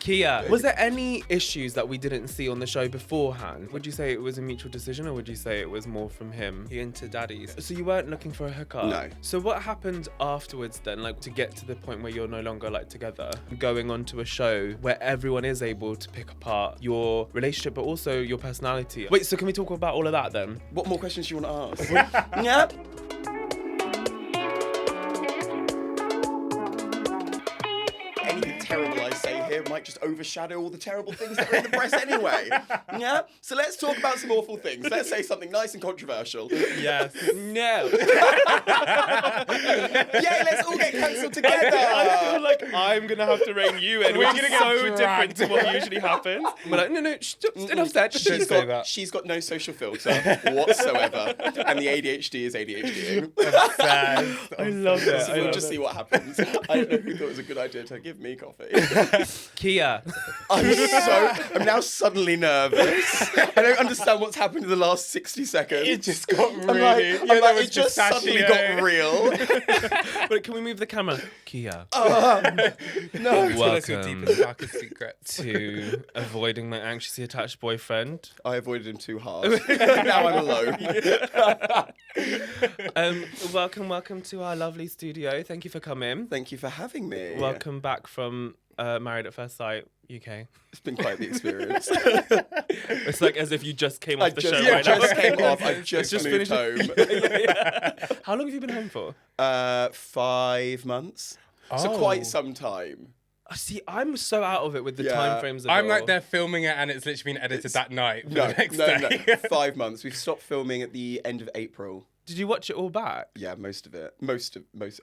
Keye, was there any issues that we didn't see on the show beforehand? Would you say it was a mutual decision, or would you say it was more from him? He into daddies. So you weren't looking for a hookup? No. So what happened afterwards then, like to get to the point where you're no longer like together, going on to a show where everyone is able to pick apart your relationship but also your personality? Wait, so can we talk about all of that then? What more questions do you want to ask? Yeah. Anything terrible I say here might just overshadow all the terrible things that are in the press anyway. Yeah? So let's talk about some awful things. Let's say something nice and controversial. Yes. No. Yeah, let's all get cancelled together. I feel like I'm gonna have to rein you in. We're We're gonna gonna get so dragged. different to what usually happens. We're like, no, enough said. She's got no social filter whatsoever, and the ADHD is ADHD. I love it. So we'll just see what happens. I don't know who thought it was a good idea to give me coffee. Keye. I'm now suddenly nervous. I don't understand what's happened in the last 60 seconds. It just got really... it just suddenly got real. But can we move the camera? Keye. No. Tell us your deepest, darkest secret. To avoiding my anxiously attached boyfriend. I avoided him too hard. Now I'm alone. Welcome to our lovely studio. Thank you for coming. Thank you for having me. Welcome back from Married at First Sight, UK. It's been quite the experience. It's like as if you just came off the show I right now. just came off. I've just moved home. Yeah. How long have you been home for? 5 months. So quite some time. See, I'm so out of it with the Yeah. time frames. I'm like they're filming it and it's literally been edited that night for the next no, day. no. 5 months. We've stopped filming at the end of April. Did you watch it all back? Yeah, most of it.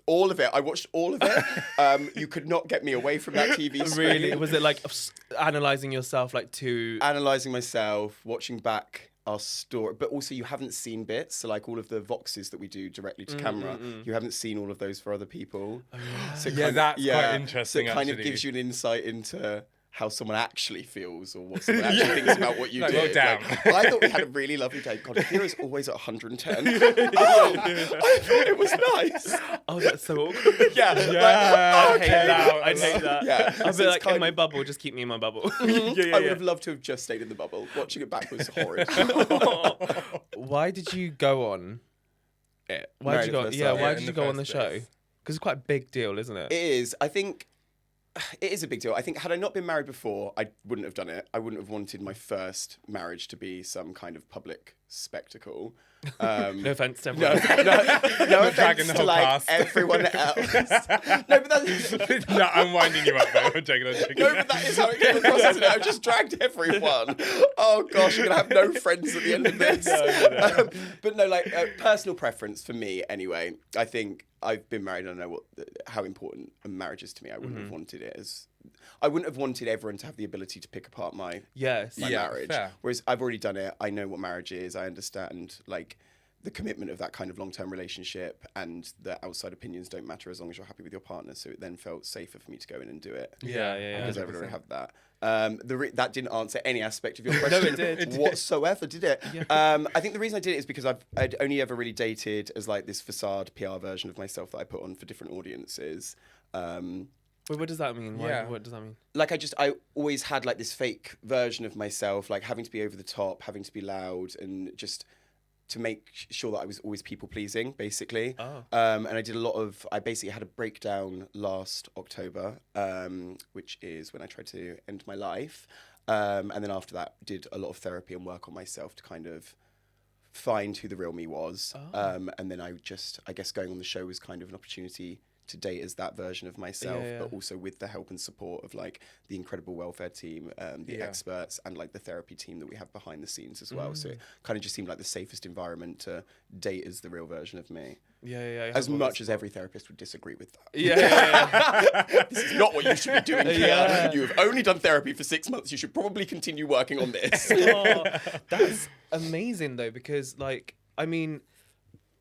All of it. I watched all of it. You could not get me away from that TV screen. Really? Was it like analysing yourself like to... Analysing myself, watching back our story, but also you haven't seen bits, so like all of the voxes that we do directly to camera, you haven't seen all of those for other people. Oh, yeah. So Yeah, that's quite interesting, So it kind of actually. gives you an insight into how someone actually feels or what someone actually thinks about what you Like, did. well, damn. I thought we had a really lovely day. God, Kira's always at 110. I thought it was nice. Oh, that's so awkward. Yeah. I'd hate that. I'd hate that. Yeah. I'd So be it's like, kind in my of- bubble, just keep me in my bubble. I would have loved to have just stayed in the bubble. Watching it back was horrid. Why did you go on it? Why Married did you at go? First Yeah, Sight. why Yeah, did in you the go on the first show? place. Because it's quite a big deal, isn't it? It is. I think it is a big deal. I think had I not been married before, I wouldn't have done it. I wouldn't have wanted my first marriage to be some kind of public spectacle. No offense to No, everyone. no dragging offense the to whole like cast. everyone else. No, but that's No, I'm winding you up though. I'm joking. no, but that is how it came across, isn't it? I've just dragged everyone. Oh gosh, you're gonna have no friends at the end of this. No. But no, like personal preference for me, anyway. I think I've been married. And I know how important a marriage is to me. I wouldn't have wanted it as. I wouldn't have wanted everyone to have the ability to pick apart my Yes. marriage. fair. Whereas I've already done it. I know what marriage is. I understand like the commitment of that kind of long-term relationship, and the outside opinions don't matter as long as you're happy with your partner. So it then felt safer for me to go in and do it. Yeah. Because I would already have that. That didn't answer any aspect of your question No, it did. whatsoever, did it? Yeah. I think the reason I did it is because I'd only ever really dated as like this facade PR version of myself that I put on for different audiences. Wait, what does that mean? Yeah. What does that mean? Like I always had like this fake version of myself, like having to be over the top, having to be loud, and just to make sure that I was always people pleasing, basically. Oh. And I basically had a breakdown last October, which is when I tried to end my life. And then after that, did a lot of therapy and work on myself to kind of find who the real me was. And then I guess going on the show was kind of an opportunity to date as that version of myself, Yeah. but also with the help and support of like the incredible welfare team, the experts, and like the therapy team that we have behind the scenes as well. So it kind of just seemed like the safest environment to date as the real version of me. Yeah. As much as every therapist would disagree with that. Yeah. This is not what you should be doing here. Yeah. You have only done therapy for 6 months. You should probably continue working on this. Oh, that's amazing though, because like, I mean,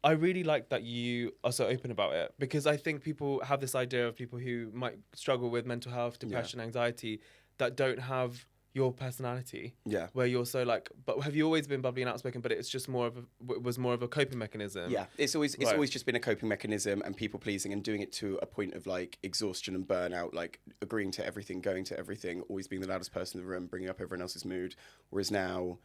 I really like that you are so open about it, because I think people have this idea of people who might struggle with mental health, depression, anxiety, that don't have your personality. Yeah. Where you're so like, but have you always been bubbly and outspoken? But it's just was more of a coping mechanism. Yeah, it's always just been a coping mechanism and people pleasing and doing it to a point of like exhaustion and burnout, like agreeing to everything, going to everything, always being the loudest person in the room, bringing up everyone else's mood. Whereas now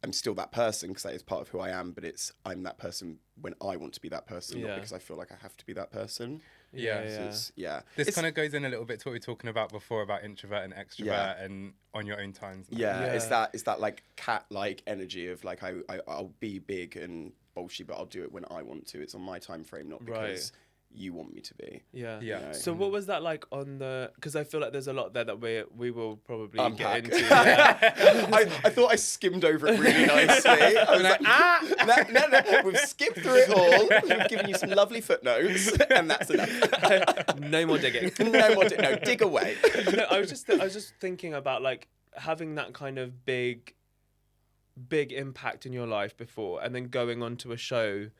I'm still that person because that is part of who I am, but I'm that person when I want to be that person, not because I feel like I have to be that person. Yeah. This kind of goes in a little bit to what we were talking about before about introvert and extrovert and on your own times. It's that like cat-like energy of like I'll be big and bolshy, but I'll do it when I want to. It's on my time frame, not because you want me to be. Yeah. You know? So what was that like on the? Because I feel like there's a lot there that we will probably Unpack. get into. Yeah. I thought I skimmed over it really nicely. I was like, no, we've skipped through it all. We've given you some lovely footnotes, and that's enough. No more digging. No, dig away. No, I was just thinking about like having that kind of big impact in your life before, and then going on to a show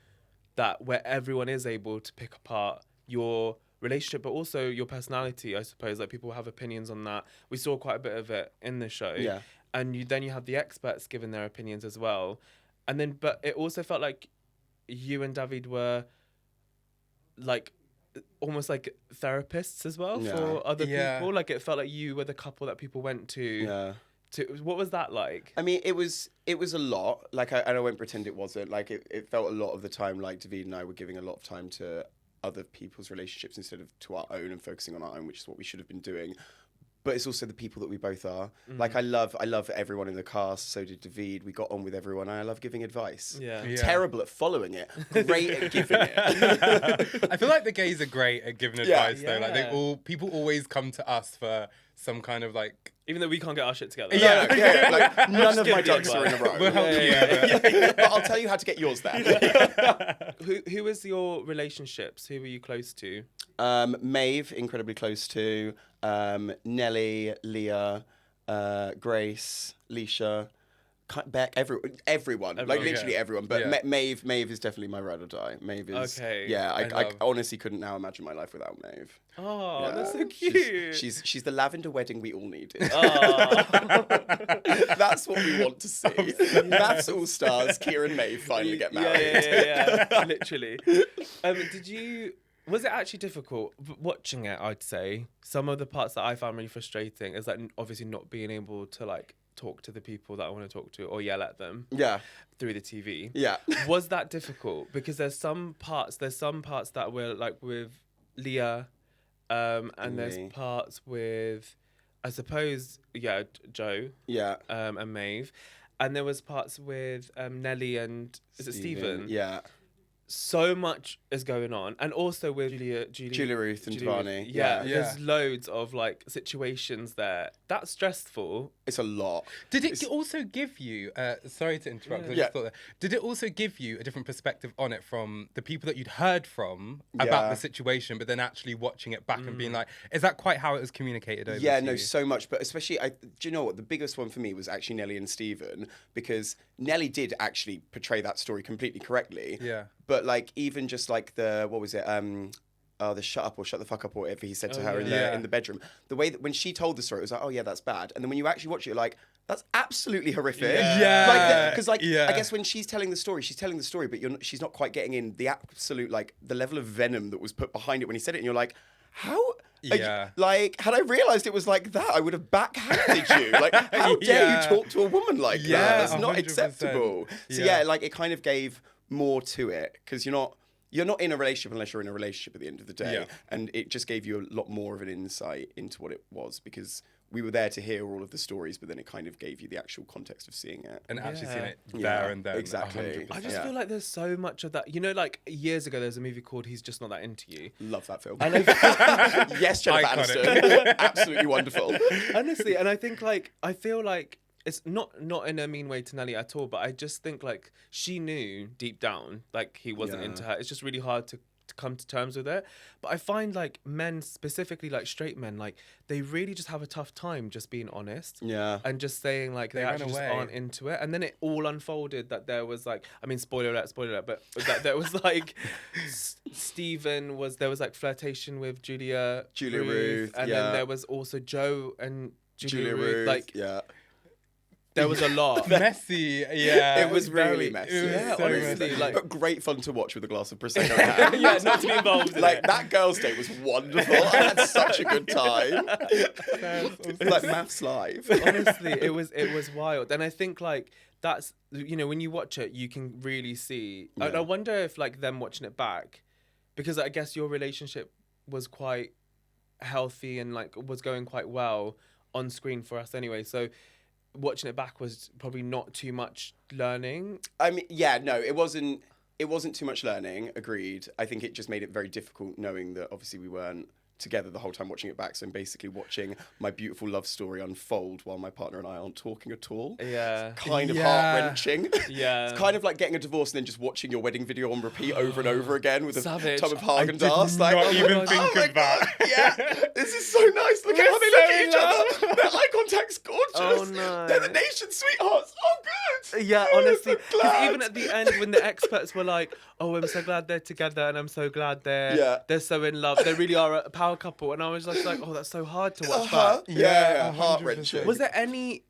where everyone is able to pick apart your relationship, but also your personality, I suppose. Like people have opinions on that. We saw quite a bit of it in the show. Yeah. And then you have the experts giving their opinions as well. And then, but it also felt like you and David were like almost like therapists as well for other people. Like it felt like you were the couple that people went to. Yeah. What was that like? I mean, it was a lot. Like, I won't pretend it wasn't. Like, it felt a lot of the time like David and I were giving a lot of time to other people's relationships instead of to our own and focusing on our own, which is what we should have been doing. But it's also the people that we both are. Like, I love everyone in the cast. So did David. We got on with everyone. And I love giving advice. Yeah. Terrible at following it. Great at giving it. I feel like the gays are great at giving advice though. Like people always come to us for some kind of like. Even though we can't get our shit together. Yeah. Like none of my ducks are in a row. We'll help you. But I'll tell you how to get yours there. Who was your relationships? Who were you close to? Maeve, incredibly close to. Nelly, Leah, Grace, Leisha, Beck, everyone. Like literally everyone. But Maeve is definitely my ride or die. Maeve is. Okay. Yeah, I honestly couldn't now imagine my life without Maeve. Oh, that's so cute. She's the lavender wedding we all needed. Oh. That's what we want to see. MAFS All Stars, Keira and Maeve finally get married. Yeah. Literally. Was it actually difficult watching it? I'd say some of the parts that I found really frustrating is like obviously not being able to like talk to the people that I want to talk to or yell at them. Yeah. Through the TV. Yeah. Was that difficult? Because there's some parts that were like with Leah, and there's parts with, I suppose, Joe. Yeah. And Maeve, and there was parts with Nelly and is it Stephen? Yeah. So much is going on, and also with Julia Ruth and Tavani. Yeah, there's loads of like situations there. That's stressful. It's a lot. Did it also give you? Sorry to interrupt. I just thought that. Did it also give you a different perspective on it from the people that you'd heard from about the situation, but then actually watching it back and being like, is that quite how it was communicated over? Yeah, to you? so much. But especially, do you know what? The biggest one for me was actually Nelly and Stephen, because Nelly did actually portray that story completely correctly. Yeah. But like even just like the the shut up or shut the fuck up or whatever he said to her in the bedroom. The way that when she told the story, it was like, oh yeah, that's bad. And then when you actually watch it, you're like, that's absolutely horrific. Yeah. Because I guess when she's telling the story, but she's not quite getting in the absolute like the level of venom that was put behind it when he said it, and you're like, how? Like, had I realised it was like that, I would have backhanded you. Like, how dare you talk to a woman like that? That's not 100%. Acceptable. So like it kind of gave more to it because you're not in a relationship unless you're in a relationship at the end of the day, and it just gave you a lot more of an insight into what it was because we were there to hear all of the stories, but then it kind of gave you the actual context of seeing it and actually seeing it there and then. Exactly. 100%. I just feel like there's so much of that. You know, like years ago, there's a movie called He's Just Not That Into You. Love that film. And yes, Jennifer Aniston. Absolutely wonderful. Honestly, and I think like I feel like it's not in a mean way to Nelly at all, but I just think like she knew deep down like he wasn't into her. It's just really hard to come to terms with it. But I find like men, specifically like straight men, like they really just have a tough time just being honest. Yeah. And just saying like they actually just aren't into it. And then it all unfolded that there was like, I mean, spoiler alert, but that there was like there was like flirtation with Julia Ruth, and then there was also Joe and Julia Ruth, like yeah. there was a lot. Messy, yeah. It was really messy. Yeah, so honestly, messy. like But great fun to watch with a glass of prosecco in hand. yeah, not to be involved in Like it. that girls' day was wonderful. I had such a good time. It's like MAFS live. Honestly, it was wild, and I think like that's when you watch it, you can really see. And Yeah. I wonder if like them watching it back, because I guess your relationship was quite healthy and like was going quite well on screen for us anyway. So watching it back was probably not too much learning. I mean, yeah, no, it wasn't too much learning, agreed. I think it just made it very difficult knowing that obviously we weren't together the whole time watching it back. So I'm basically watching my beautiful love story unfold while my partner and I aren't talking at all. Yeah. It's kind of Yeah. heart-wrenching. Yeah. It's kind of like getting a divorce and then just watching your wedding video on repeat over and over again with Savage. a tub of I Haagen-Dazs. did Like, not oh my even God, think oh my of that. God, yeah, this is so nice. Look at how they look at each other. Their eye contact's gorgeous. Oh, no. They're the nation's sweethearts. Oh, good. Yeah, Good, honestly, I'm because glad. even at the end when the experts were like, "Oh, I'm so glad they're together, and I'm so glad they're so in love. They really are a power couple." And I was just like, "Oh, that's so hard to watch that." Yeah, 100%. heart-wrenching. Was there any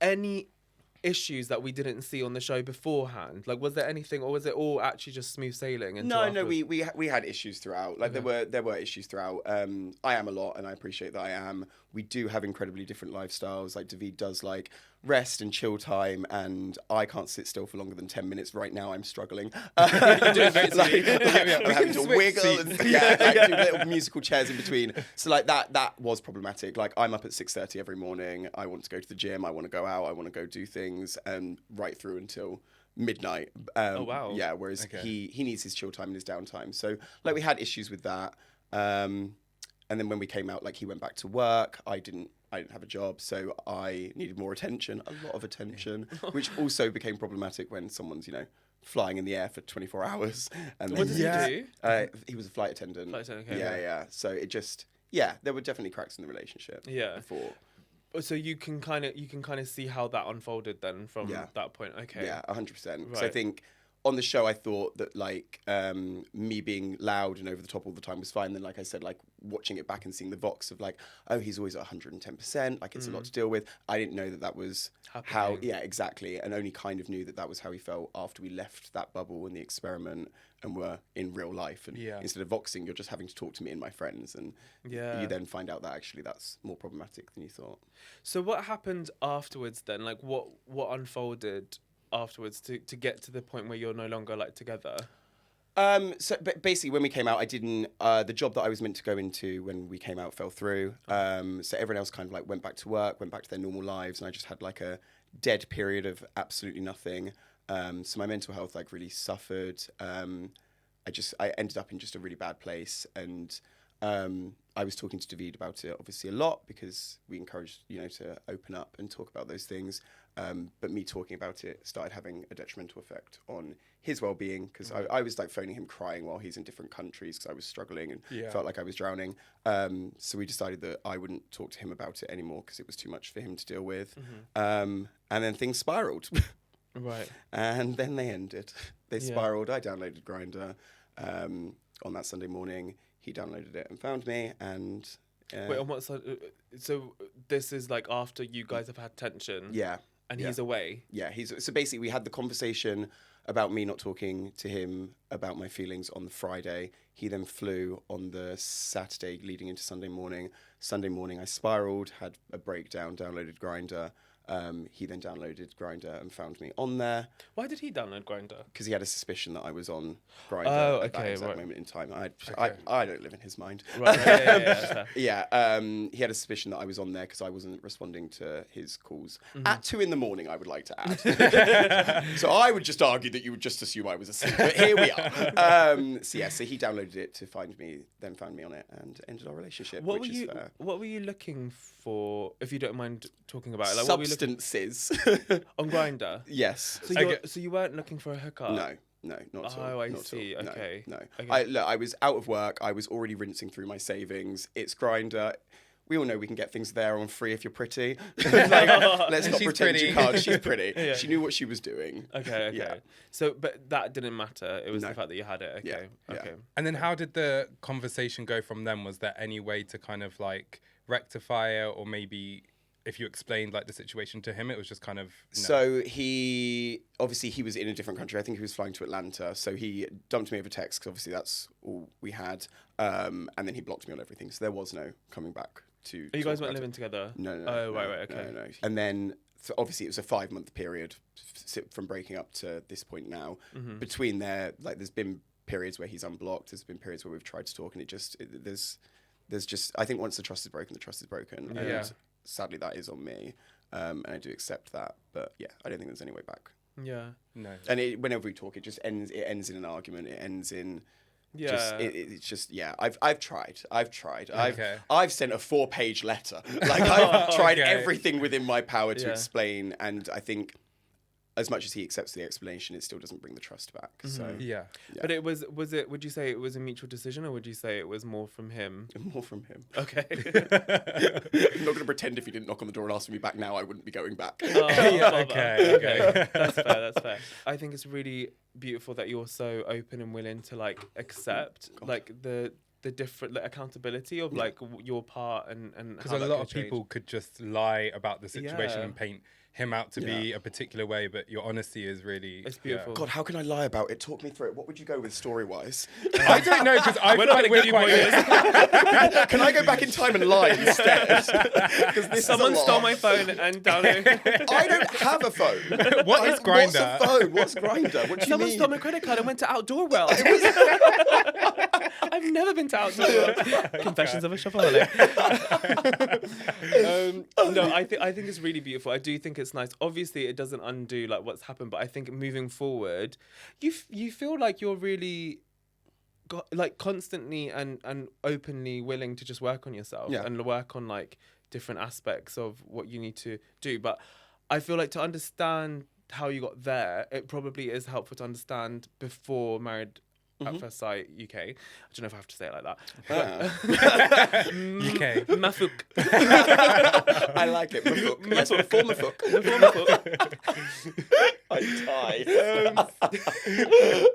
issues that we didn't see on the show beforehand? Like, was there anything, or was it all actually just smooth sailing? No, afterwards? we had issues throughout. Like there were issues throughout. I am a lot, and I appreciate that I am. We do have incredibly different lifestyles. Like David does like rest and chill time, and I can't sit still for longer than 10 minutes. Right now, I'm struggling. You're doing great, Like, sweetie. I'm having to switch wiggle seats. and like, do little musical chairs in between. So like that was problematic. Like I'm up at 6:30 every morning. I want to go to the gym. I want to go out. I want to go do things, and right through until midnight. Oh, wow. Yeah. Whereas Okay. he needs his chill time and his downtime. So like we had issues with that. And then when we came out, like he went back to work. I didn't have a job, so I needed more attention, a lot of attention, which also became problematic when someone's flying in the air for 24 hours. And What does Yeah. he do? he was a flight attendant. Flight attendant, okay. Yeah. So it just there were definitely cracks in the relationship. Yeah. Before. So you can kind of see how that unfolded then from that point. Okay. Yeah, 100%. Because I Right. think on the show, I thought that like me being loud and over the top all the time was fine. Then, like I said, like watching it back and seeing the vox of like, oh, he's always at 110%. Like it's a lot to deal with. I didn't know that was how. Happening. Yeah, exactly. And only kind of knew that was how he felt after we left that bubble and the experiment and were in real life. And instead of voxing, you're just having to talk to me and my friends. And you then find out that actually that's more problematic than you thought. So what happened afterwards then? Like what unfolded afterwards to get to the point where you're no longer like together? So basically, when we came out, I didn't. The job that I was meant to go into when we came out fell through. So everyone else kind of like went back to work, went back to their normal lives, and I just had like a dead period of absolutely nothing. So my mental health like really suffered. I ended up in just a really bad place, and I was talking to David about it obviously a lot because we encouraged to open up and talk about those things. But me talking about it started having a detrimental effect on his well-being because I was like phoning him crying while he's in different countries because I was struggling and felt like I was drowning. So we decided that I wouldn't talk to him about it anymore because it was too much for him to deal with. And then things spiraled. Right. And then they ended. They spiraled. I downloaded Grindr on that Sunday morning. He downloaded it and found me. And Wait, on what side? So this is like after you guys have had tension. yeah. And he's away. Yeah, so basically we had the conversation about me not talking to him about my feelings on the Friday. He then flew on the Saturday leading into Sunday morning. Sunday morning I spiraled, had a breakdown, downloaded Grindr. He then downloaded Grindr and found me on there Why did he download Grindr? because he had a suspicion that I was on Grindr Oh, at that okay, exact right. moment in time. I don't live in his mind. Right. Yeah. Fair. Yeah, he had a suspicion that I was on there because I wasn't responding to his calls at 2 a.m, I would like to add. So I would just argue that you would just assume I was asleep, but here we are. So he downloaded it to find me, then found me on it and ended our relationship, What which were is you? fair. What were you looking for? If you don't mind talking about it, like what were you looking Substances. on Grindr? Yes. So you weren't looking for a hookup? No, not at all. Oh, I not at see. all. Okay. No. Okay. I was out of work. I was already rinsing through my savings. It's Grindr. We all know we can get things there on free if you're pretty. Let's not She's pretend pretty. you can't. She's pretty. Yeah. She knew what she was doing. Okay. Yeah. So, but that didn't matter. It was No. the fact that you had it. Okay. Yeah. Okay. And then how did the conversation go from them? Was there any way to kind of like rectify it or maybe if you explained like the situation to him, it was just kind of no. So he was in a different country. I think he was flying to Atlanta. So he dumped me over text because obviously that's all we had. And then he blocked me on everything. So there was no coming back to. You guys weren't living together? No. Oh, right, okay. No. And then obviously it was a 5-month period from breaking up to this point now. Mm-hmm. Between there, like there's been periods where he's unblocked. There's been periods where we've tried to talk, and there's just, I think once the trust is broken, the trust is broken. Yeah. And sadly, that is on me. And I do accept that. But yeah, I don't think there's any way back. Yeah. No. And whenever we talk, it ends in an argument. It ends in... Yeah. It's just, yeah, I've tried. Okay. I've sent a 4-page letter. Like, I've tried Okay. everything within my power to explain. And I think as much as he accepts the explanation, it still doesn't bring the trust back. So Yeah. But it was it, would you say it was a mutual decision, or would you say it was more from him? More from him. Okay. I'm not going to pretend if he didn't knock on the door and ask me back now, I wouldn't be going back. Oh, Yeah, bother. okay. That's fair. I think it's really beautiful that you're so open and willing to like accept like the different accountability of like your part and Because how a that lot could of change. people could just lie about the situation Yeah. and paint him out to be a particular way, but your honesty is really... It's beautiful. God, how can I lie about it? Talk me through it. What would you go with story-wise? I don't know, because I We're feel not like gonna we're give you quite... pointers. Can I go back in time and lie instead? 'Cause this Someone is a stole lot. my phone and downloaded. I don't have a phone. What is What's Grindr? a phone? What's Grindr? What do you Someone mean? stole my credit card and went to Outdoor World. I've never been to Outdoor World. Confessions of a Shopaholic. No, I think it's really beautiful. I do think it's nice. Obviously, it doesn't undo like what's happened, but I think moving forward, you feel like you're really like constantly and openly willing to just work on yourself and work on like different aspects of what you need to do. But I feel like to understand how you got there, it probably is helpful to understand before Married at First Sight UK. I don't know if I have to say it like that. UK. Mafuk. I like it. Mafuk. That's what form of fook. I die.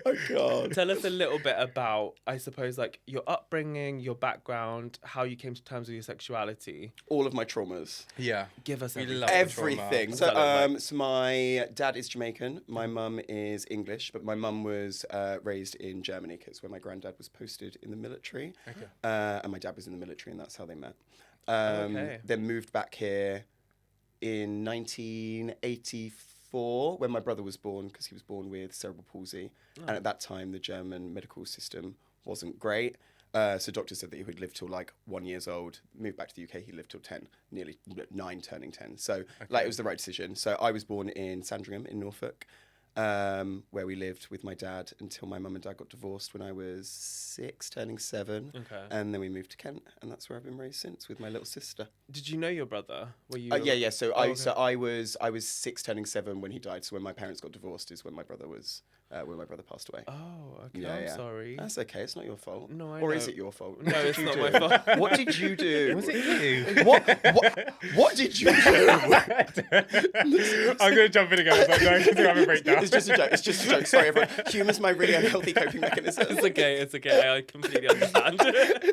Oh God. Tell us a little bit about, I suppose, like your upbringing, your background, how you came to terms with your sexuality. All of my traumas. Yeah. Give us We everything. love Everything. What's that look like? So my dad is Jamaican. My mum is English, but my mum was raised in Germany because where my granddad was posted in the military. Okay. And my dad was in the military, and that's how they met. Okay. Then moved back here in 1984 when my brother was born, because he was born with cerebral palsy. Oh. And at that time, the German medical system wasn't great. So doctors said that he would live till like 1 year old. Moved back to the UK, he lived till 10, nearly 9, turning 10. So like it was the right decision. So I was born in Sandringham in Norfolk, where we lived with my dad until my mum and dad got divorced when I was 6, turning 7. Okay. And then we moved to Kent, and that's where I've been raised since with my little sister. Did you know your brother? Were you? Yeah. So okay. I was 6, turning 7 when he died. So when my parents got divorced is when my brother passed away. Oh, okay. Yeah, I'm yeah. sorry. That's okay. It's not your fault. No, I Or know. is it your fault? No, What did it's you not do? my fault. What did you do? Was it you? What did you do? I'm going to jump in again. I was like, no, I'm going to have a breakdown. It's just a joke. It's just a joke. Sorry, everyone. Humour's my really unhealthy coping mechanism. It's okay. I completely understand.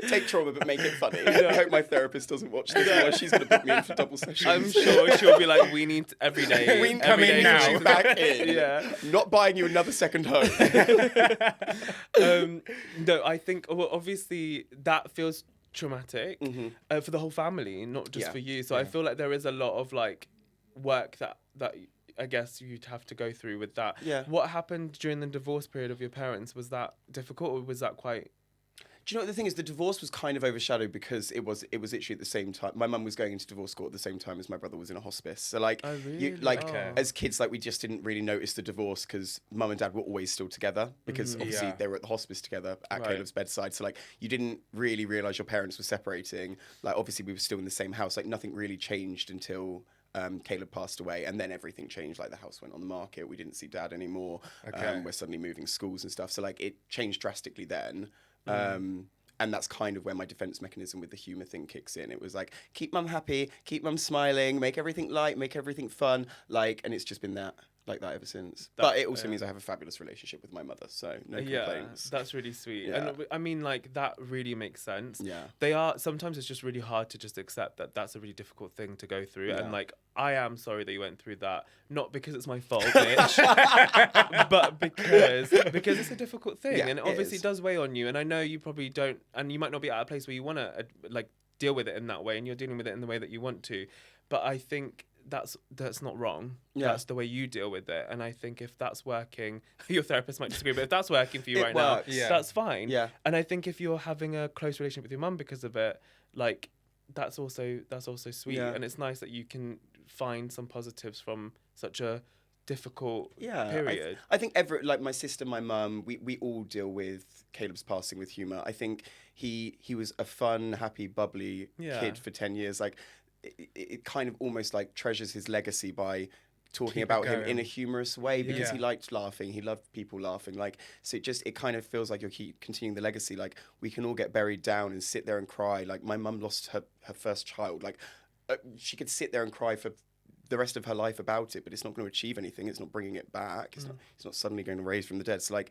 Take trauma, but make it funny. I hope my therapist doesn't watch this. Otherwise, she's going to book me in for double sessions. I'm sure she'll be like, we need every day. We every come in day now. she's you back in. Yeah. Not buying you another second home. No, I think obviously that feels traumatic for the whole family, not just for you. So I feel like there is a lot of like work that I guess you'd have to go through with that. Yeah. What happened during the divorce period of your parents? Was that difficult, or was that quite? Do you know what the thing is? The divorce was kind of overshadowed because it was literally at the same time. My mum was going into divorce court at the same time as my brother was in a hospice. So like, Oh, really? as kids, like we just didn't really notice the divorce because mum and dad were always still together because obviously they were at the hospice together at Right. Caleb's bedside. So like, you didn't really realise your parents were separating. Like obviously we were still in the same house. Like nothing really changed until Caleb passed away, and then everything changed. Like the house went on the market. We didn't see dad anymore. Okay. We're suddenly moving schools and stuff. So like it changed drastically then. And that's kind of where my defense mechanism with the humor thing kicks in. It was like, keep mum happy, keep mum smiling, make everything light, make everything fun. Like, and it's just been that like that ever since. But it also means I have a fabulous relationship with my mother, so no complaints. That's really sweet. Yeah. And I mean, like, that really makes sense. Yeah. Sometimes it's just really hard to just accept that that's a really difficult thing to go through. Yeah. And like, I am sorry that you went through that. Not because it's my fault, bitch, but because it's a difficult thing. Yeah, and obviously it does weigh on you. And I know you probably don't, and you might not be at a place where you want to like deal with it in that way, and you're dealing with it in the way that you want to. But I think that's not wrong. Yeah. That's the way you deal with it. And I think if that's working, your therapist might disagree, but if that's working for you It right works. now, that's fine. Yeah. And I think if you're having a close relationship with your mum because of it, like, that's also sweet. Yeah. And it's nice that you can find some positives from such a difficult Yeah, period. I think like my sister, my mum, we all deal with Caleb's passing with humour. I think he was a fun, happy, bubbly kid for 10 years. Like, it kind of almost like treasures his legacy by talking about him in a humorous way, because he liked laughing. He loved people laughing. Like, so it kind of feels like you're continuing the legacy. Like, we can all get buried down and sit there and cry. Like, my mum lost her first child. Like, she could sit there and cry for the rest of her life about it, but it's not going to achieve anything. It's not bringing it back. It's not suddenly going to raise from the dead. So like,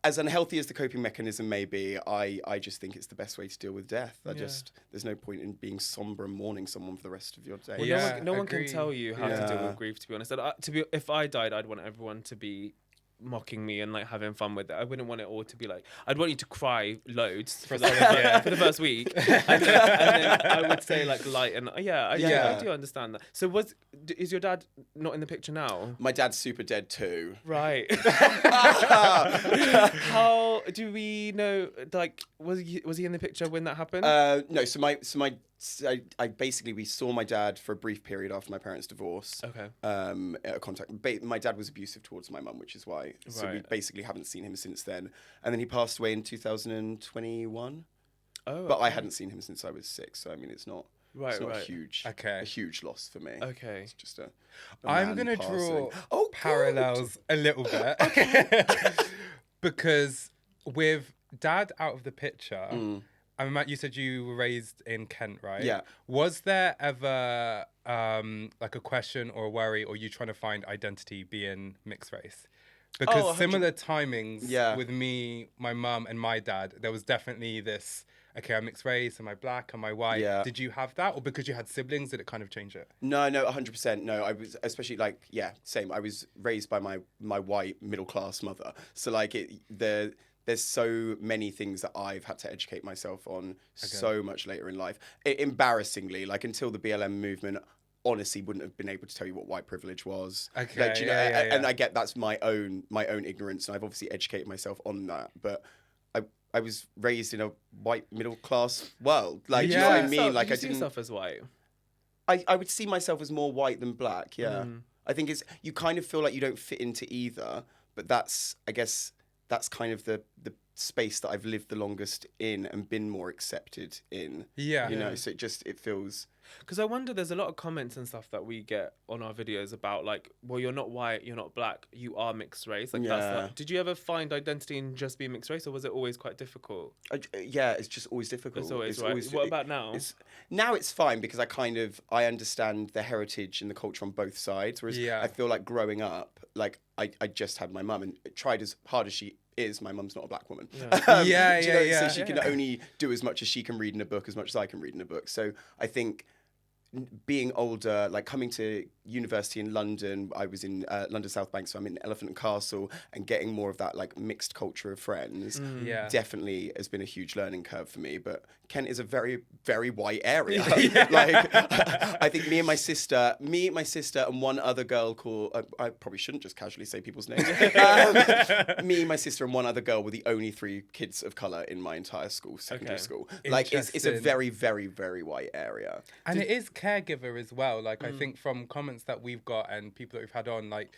as unhealthy as the coping mechanism may be, I just think it's the best way to deal with death. There's no point in being somber and mourning someone for the rest of your day. Well, no one can tell you how to deal with grief, to be honest. And if I died, I'd want everyone to be mocking me and like having fun with it. I wouldn't want it all to be like, I'd want you to cry loads for the first week, and then I would say like light and I do understand that. So is your dad not in the picture now? My dad's super dead too. Right. How do we know? Like, was he in the picture when that happened? No. I basically, we saw my dad for a brief period after my parents' divorce. Okay. At a contact. My dad was abusive towards my mum, which is why. So we basically haven't seen him since then. And then he passed away in 2021. Oh. But I hadn't seen him since I was 6. So I mean, it's not. It's not a huge loss for me. Okay. It's just I'm going to draw parallels a little bit. Because with dad out of the picture, I mean, Matt, you said you were raised in Kent, right? Yeah. Was there ever like a question or a worry, or you trying to find identity being mixed race? Because similar timings with me, my mum and my dad, there was definitely this, okay, I'm mixed race, am I black, am I white? Yeah. Did you have that? Or because you had siblings, did it kind of change it? No, 100%. No, I was, especially like, same. I was raised by my white middle-class mother. So like there's so many things that I've had to educate myself on so much later in life. Embarrassingly, like until the BLM movement, honestly wouldn't have been able to tell you what white privilege was. Okay. Like, and I get that's my own ignorance, and I've obviously educated myself on that. But I was raised in a white middle class world. Like, do you know what I mean? Like, I didn't see yourself as white. I would see myself as more white than black. Yeah. I think you kind of feel like you don't fit into either, but I guess that's kind of the space that I've lived the longest in and been more accepted in. Yeah. You know, so it feels... Because I wonder, there's a lot of comments and stuff that we get on our videos about like, well, you're not white, you're not black, you are mixed race. Like, did you ever find identity in just being mixed race, or was it always quite difficult? It's just always difficult. It's always what about now? Now it's fine, because I understand the heritage and the culture on both sides. Whereas I feel like growing up, like I just had my mum, and tried as hard as she is, my mum's not a black woman. So she can only do as much as she can read in a book, as much as I can read in a book. So I think being older, like coming to university in London, I was in London South Bank, so I'm in Elephant and Castle, and getting more of that like mixed culture of friends definitely has been a huge learning curve for me. But Kent is a very, very white area. Like, I think me and my sister and one other girl called, I probably shouldn't just casually say people's names. Me, my sister and one other girl were the only 3 kids of colour in my entire school, secondary school. Like, it's a very, very, very white area. And it is caregiver as well. Like, I think from comments that we've got and people that we've had on, like,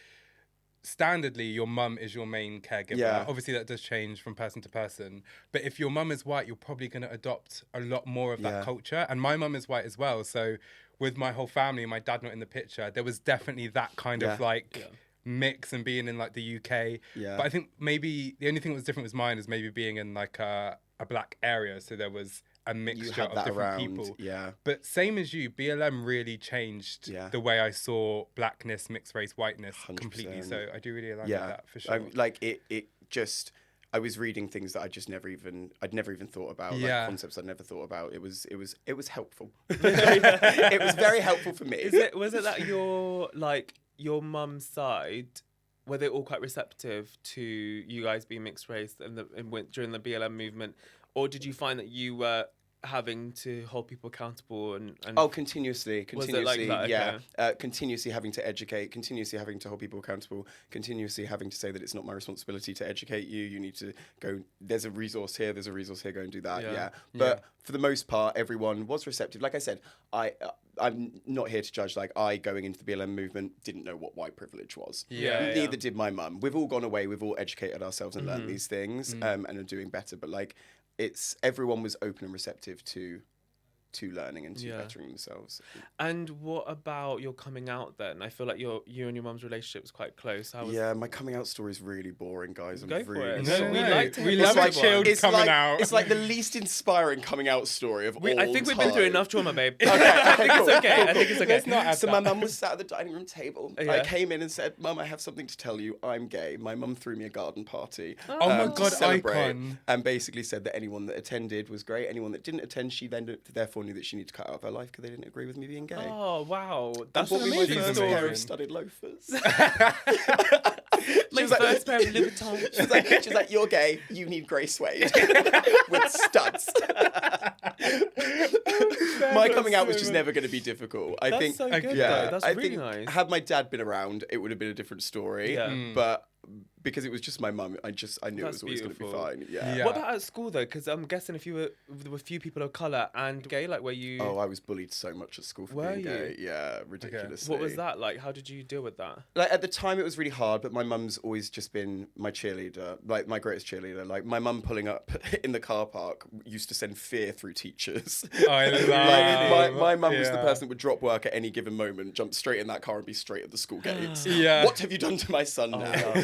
standardly your mum is your main caregiver. Obviously that does change from person to person, but if your mum is white, you're probably going to adopt a lot more of that culture. And my mum is white as well, so with my whole family, my dad not in the picture, there was definitely that kind of like mix, and being in like the UK. But I think maybe the only thing that was different was mine is maybe being in like a black area, so there was a mixture had of that different around, people. yeah. But same as you, BLM really changed the way I saw blackness, mixed race, whiteness 100%. completely. So I do really align with that for sure. I was reading things that I'd never even thought about, like concepts I'd never thought about. It was helpful. It was very helpful for me. Was it that your mum's side, were they all quite receptive to you guys being mixed race during the BLM movement, or did you find that you were having to hold people accountable and continuously was it like that? Okay. Continuously having to educate, continuously having to hold people accountable, continuously having to say that it's not my responsibility to educate you, you need to go, there's a resource here, go and do that. But for the most part, everyone was receptive. Like I said, I'm not here to judge. Like, I, going into the BLM movement, didn't know what white privilege was. Neither did my mum. We've all gone away, we've all educated ourselves and learned these things, and are doing better. But like, everyone was open and receptive to learning and to bettering themselves. And what about your coming out then? I feel like you and your mum's relationship was quite close. My coming out story is really boring, guys. Go for it. We love a chilled coming out. It's like the least inspiring coming out story of all time. I think we've been through enough trauma, babe. Okay, I think it's okay. I think it's okay. So my mum was sat at the dining room table. I came in and said, "Mum, I have something to tell you. I'm gay." My mum threw me a garden party. Oh my God, to celebrate, icon. and basically said that anyone that attended was great. Anyone that didn't attend, she then therefore knew that she needed to cut out of her life because they didn't agree with me being gay. Oh, wow. That's That's what an my amazing first story. pair of studded loafers. My first pair of Louboutins. She was like, "You're gay. You need grey suede with studs." My coming out was just never going to be difficult. I think. So good, though. That's really think nice. Had my dad been around, it would have been a different story. But because it was just my mum, I knew it was always going to be fine. Yeah. What about at school though? Because I'm guessing there were few people of colour and gay, like were you? Oh, I was bullied so much at school for being gay. Yeah, ridiculously. What was that like? How did you deal with that? Like, at the time, it was really hard, but my mum's always just been my cheerleader, like my greatest cheerleader. Like, my mum pulling up in the car park used to send fear through teachers. I love my mum was the person that would drop work at any given moment, jump straight in that car and be straight at the school gates. What have you done to my son now?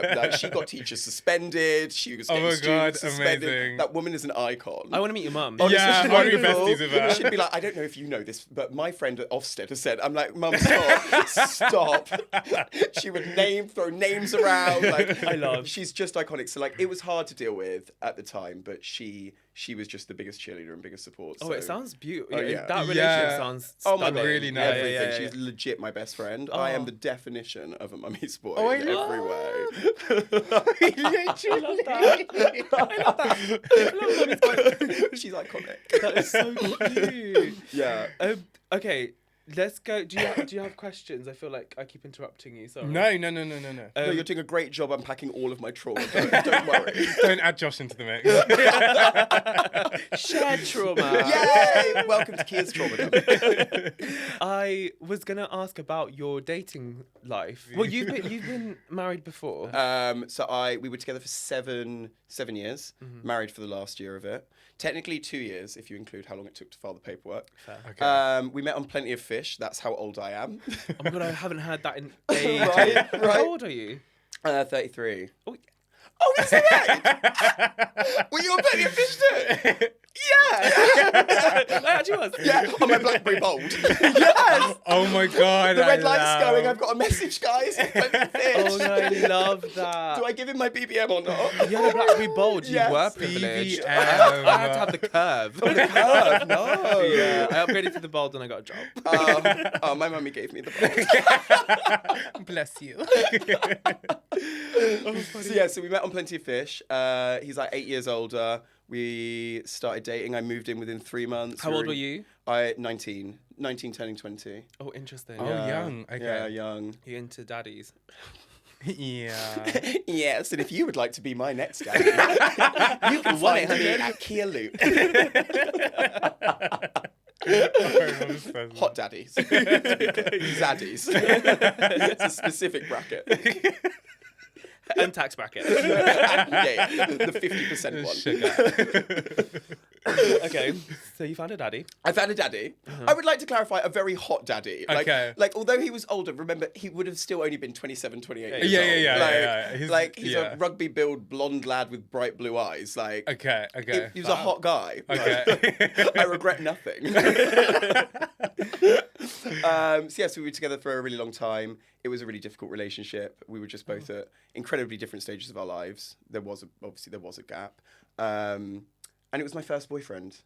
Like, she got teachers suspended. She was getting students suspended. Amazing. That woman is an icon. I want to meet your mum. Honestly, I want to be besties with her. She'd be like, "I don't know if you know this, but my friend at Ofsted has said," I'm like, "Mum, stop." She would throw names around. Like, she's just iconic. So like, it was hard to deal with at the time, but she was just the biggest cheerleader and biggest support. Oh, so. it sounds beautiful. Oh, yeah. That relationship sounds Oh my stunning. God, really nice. Everything. She's legit my best friend. I am the definition of a mummy's boy in every way. She's iconic. That is so cute. Yeah. Okay, let's go. Do you have questions? I feel like I keep interrupting you. Sorry. No. No, you're doing a great job unpacking all of my trauma. Don't worry. Don't add Josh into the mix. Shared trauma. Yay! Welcome to Keye's Trauma Dump. I was gonna ask about your dating life. Well, you've been married before. So we were together for seven years. Married for the last year of it. Technically 2 years if you include how long it took to file the paperwork. Fair. Okay. We met on Plenty of Fish. That's how old I am. Oh my God, I haven't heard that in ages. Right. How old are you? 33. Oh, is that right? Were you on Plenty of Fish too? Yeah. I actually was. Yeah, on my BlackBerry Bold. Yes. Oh my God. The red light's going. I've got a message, guys. Plenty of Fish. Oh no, I love that. Do I give him my BBM or not? You had a BlackBerry Bold. Yes. You were privileged. BBM. I had to have the curve. Oh, the curve. No. Yeah, I upgraded to the Bold and I got a job. My mummy gave me the Bold. Bless you. So we met on Plenty of Fish. He's like 8 years older. We started dating. I moved in within 3 months. How old were you? 19 turning 20. Oh, interesting. Oh, young. Okay. Yeah, young. You into daddies? Yeah. Yes, and if you would like to be my next daddy, you can find me at Kia Loop. Hot daddies. Zaddies. It's a specific bracket. And tax bracket. Yeah, the 50% one. Okay, so you found a daddy. I found a daddy. I would like to clarify, a very hot daddy. Okay. Like although he was older, remember, he would have still only been 27, 28 years Yeah, old. yeah. He's a rugby build blonde lad with bright blue eyes. Like, Okay. he was a hot guy. Okay. I regret nothing. So we were together for a really long time. It was a really difficult relationship. We were just both at incredibly different stages of our lives. Obviously there was a gap. And it was my first boyfriend.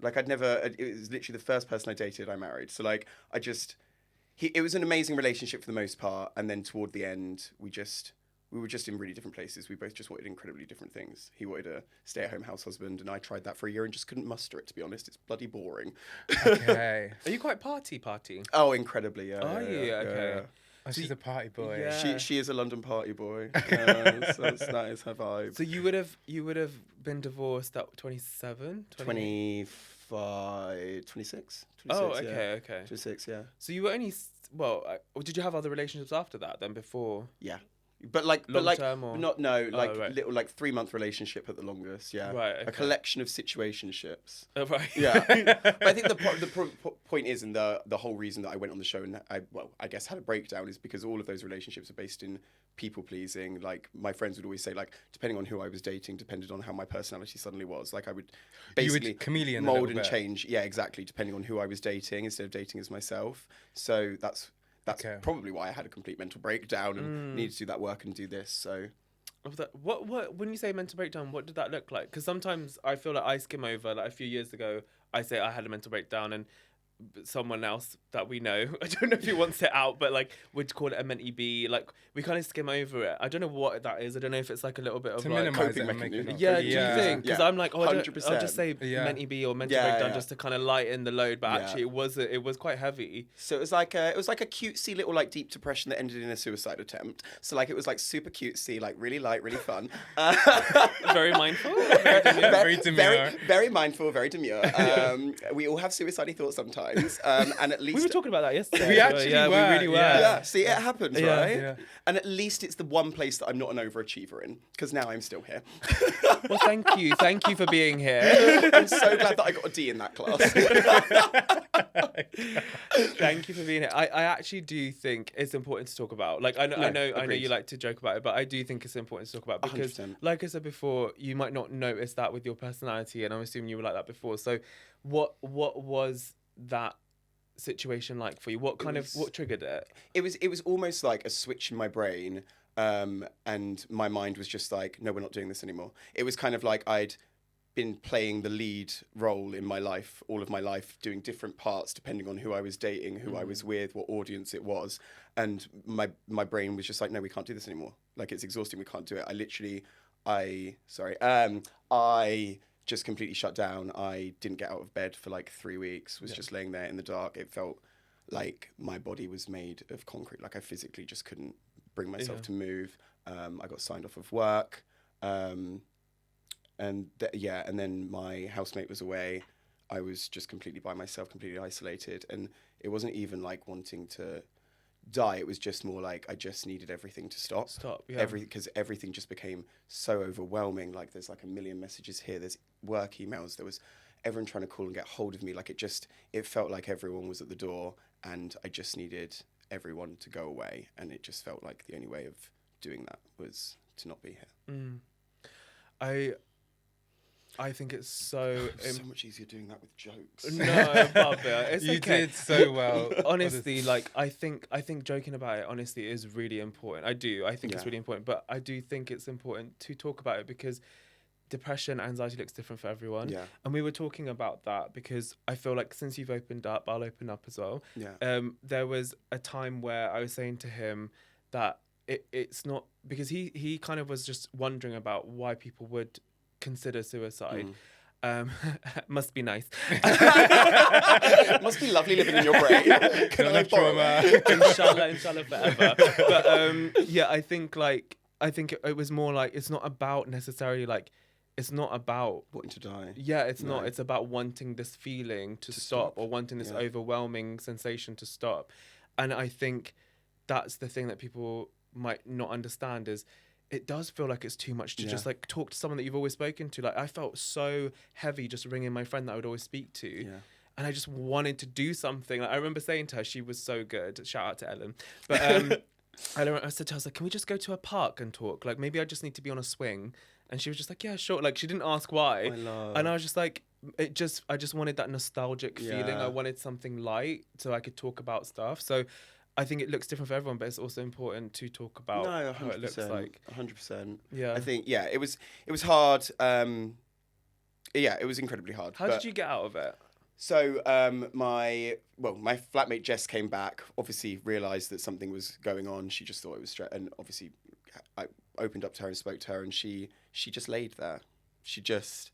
Like it was literally the first person I dated, I married. So like, it was an amazing relationship for the most part. And then toward the end, we were just in really different places. We both just wanted incredibly different things. He wanted a stay-at-home house husband, and I tried that for a year and just couldn't muster it, to be honest. It's bloody boring. Okay. Are you quite party? Oh, incredibly, yeah. Are you? Okay. Oh, she's a party boy. Yeah. She is a London party boy. So that is her vibe. So you would have been divorced at 27? 25, 26? Oh, okay. 26, yeah. So you were only, did you have other relationships after that then before? Yeah. But like, Long-term or? Like 3-month relationship at the longest, yeah. Right, okay. A collection of situationships. Oh, right. Yeah. But I think the point is, and the whole reason that I went on the show and I guess had a breakdown is because all of those relationships are based in people pleasing. Like my friends would always say, like, depending on who I was dating, depended on how my personality suddenly was. Like I would basically chameleon mold and change. Yeah, exactly. Depending on who I was dating instead of dating as myself. So that's probably why I had a complete mental breakdown and needed to do that work and do this. So, what when you say mental breakdown, what did that look like? Because sometimes I feel like I skim over. Like a few years ago, I say I had a mental breakdown, and someone else that we know, I don't know if he wants it out, but like we'd call it a menti B. Like we kind of skim over it. I don't know what that is. I don't know if it's like a little bit of to like minimize coping it and make mechanism. it yeah, do you think? Because I'm like, I'll 100%. just say menti B or mental breakdown just to kind of lighten the load, but actually it was quite heavy. So it was like a cutesy little like deep depression that ended in a suicide attempt. So like it was like super cutesy, like really light, really fun. Very mindful. Very demure. Very mindful, very demure. We all have suicidal thoughts sometimes. And at least We were talking about that yesterday. We actually were. We really were. Yeah, see, it happens, right? Yeah. And at least it's the one place that I'm not an overachiever in, because now I'm still here. Well, thank you for being here. I'm so glad that I got a D in that class. Thank you for being here. I actually do think it's important to talk about. Like I know you like to joke about it, but I do think it's important to talk about because, 100%. like I said before, you might not notice that with your personality, and I'm assuming you were like that before. So, what was that situation like for you? What triggered it? It was almost like a switch in my brain, and my mind was just like, no, we're not doing this anymore. It was kind of like I'd been playing the lead role in my life, all of my life, doing different parts depending on who I was dating, who I was with, what audience it was, and my brain was just like, no, we can't do this anymore. Like it's exhausting. We can't do it. I just completely shut down. I didn't get out of bed for like 3 weeks, was just laying there in the dark. It felt like my body was made of concrete. Like I physically just couldn't bring myself to move. I got signed off of work. And then my housemate was away. I was just completely by myself, completely isolated. And it wasn't even like wanting to die. It was just more like I just needed everything to stop. Because everything just became so overwhelming. Like there's like a million messages here. There's work emails. There was everyone trying to call and get hold of me. Like it felt like everyone was at the door, and I just needed everyone to go away. And it just felt like the only way of doing that was to not be here. I think it's so so much easier doing that with jokes. No, Barbara, it's You okay. did so well. Honestly, like I think joking about it honestly is really important. I think it's really important, but I do think it's important to talk about it because depression, anxiety looks different for everyone. Yeah. And we were talking about that because I feel like since you've opened up, I'll open up as well. Yeah. There was a time where I was saying to him that it's not because he kind of was just wondering about why people would consider suicide. Must be nice. Must be lovely living in your brain. Can I trauma. Inshallah forever. But I think it was more like it's not about necessarily like it's not about wanting to die. Yeah, it's not. It's about wanting this feeling to stop or wanting this overwhelming sensation to stop. And I think that's the thing that people might not understand is it does feel like it's too much to just like talk to someone that you've always spoken to. Like I felt so heavy just ringing my friend that I would always speak to. Yeah. And I just wanted to do something. Like, I remember saying to her, she was so good. Shout out to Ellen. But I said to her, I was like, can we just go to a park and talk? Like, maybe I just need to be on a swing. And she was just like, yeah, sure. Like, she didn't ask why. And I was just like, I just wanted that nostalgic feeling. I wanted something light so I could talk about stuff. So I think it looks different for everyone, but it's also important to talk about how it looks like. 100%. Yeah. I think, it was hard. It was incredibly hard. How did you get out of it? So my flatmate Jess came back, obviously realised that something was going on. She just thought it was stress, and obviously I opened up to her and spoke to her, and she just laid there. She's just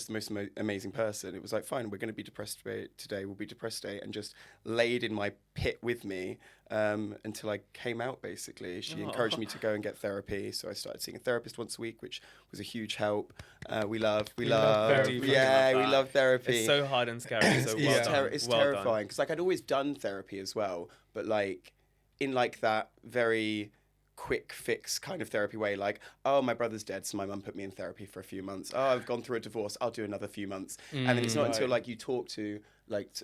the most amazing person. It was like, fine, we're going to be depressed today. We'll be depressed today, and just laid in my pit with me until I came out. Basically, she encouraged me to go and get therapy. So I started seeing a therapist once a week, which was a huge help. We love therapy. Yeah, we love therapy. It's so hard and scary. So it's terrifying because like I'd always done therapy as well, but like in like that very quick fix kind of therapy way, like, oh, my brother's dead, so my mum put me in therapy for a few months. Oh, I've gone through a divorce, I'll do another few months. And then it's not until like you talk to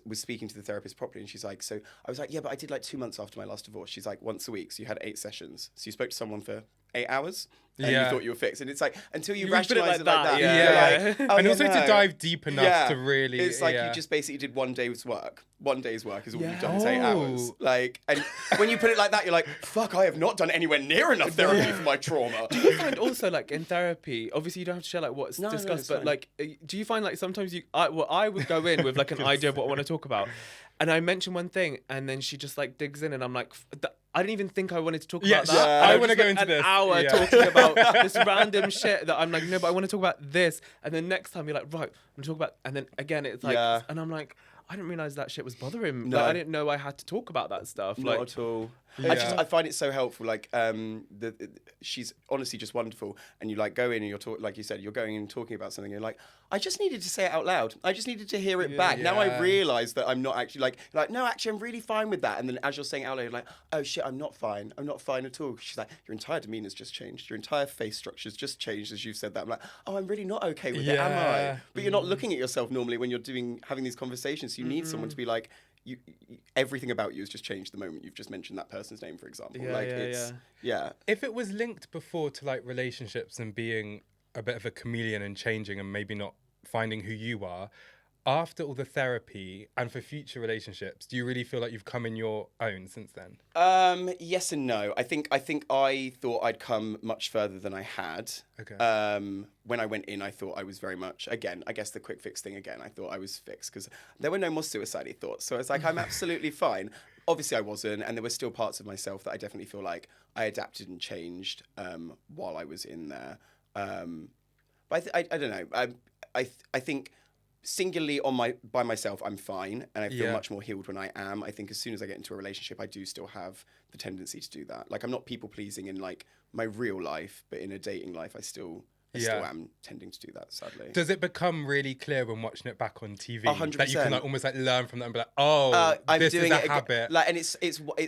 was speaking to the therapist properly, and she's like, so I was like, yeah, but I did like 2 months after my last divorce. She's like, once a week, so you had 8 sessions, so you spoke to someone for 8 hours and you thought you were fixed. And it's like, until you rationalise it like that. You're like, and also to dive deep enough to really... It's like you just basically did 1 day's work. 1 day's work is all you've done. It's 8 hours. Like, and when you put it like that, you're like, fuck, I have not done anywhere near enough therapy for my trauma. Do you find also like in therapy, obviously you don't have to share like what's discussed, but fine. Like, do you find like sometimes I would go in with like an idea of what I want to talk about, and I mention one thing, and then she just like digs in, and I'm like, I didn't even think I wanted to talk about that. I want to go into an hour talking about this random shit that I'm like, no, but I want to talk about this. And then next time you're like, right, I'm talk about, and then again it's like, and I'm like, I didn't realize that shit was bothering me. No. Like, I didn't know I had to talk about that stuff. Not at all. Yeah. I find it so helpful. Like, she's honestly just wonderful. And you like go in and you're like you said, you're going in and talking about something. And you're like, I just needed to say it out loud. I just needed to hear it back. Now I realise that I'm not actually like, no, actually, I'm really fine with that. And then as you're saying it out loud, you're like, oh shit, I'm not fine. I'm not fine at all. She's like, your entire demeanour's just changed. Your entire face structure's just changed as you've said that. I'm like, oh, I'm really not okay with it, am I? But you're not looking at yourself normally when you're having these conversations. You need someone to be like, you everything about you has just changed the moment you've just mentioned that person's name, for example. If it was linked before to like relationships and being a bit of a chameleon and changing and maybe not finding who you are, after all the therapy and for future relationships, do you really feel like you've come in your own since then? Yes and no. I think I thought I'd come much further than I had. Okay. When I went in, I thought I was very much, again, I guess the quick fix thing again, I thought I was fixed because there were no more suicide-y thoughts. So it's like, I'm absolutely fine. Obviously I wasn't, and there were still parts of myself that I definitely feel like I adapted and changed while I was in there. But I don't know. I think singularly by myself, I'm fine, and I feel much more healed when I am. I think as soon as I get into a relationship, I do still have the tendency to do that. Like, I'm not people pleasing in like my real life, but in a dating life, I still am tending to do that, sadly. Does it become really clear when watching it back on TV 100%. that you can like almost like learn from that and be like, oh, this is a habit? Like, and it's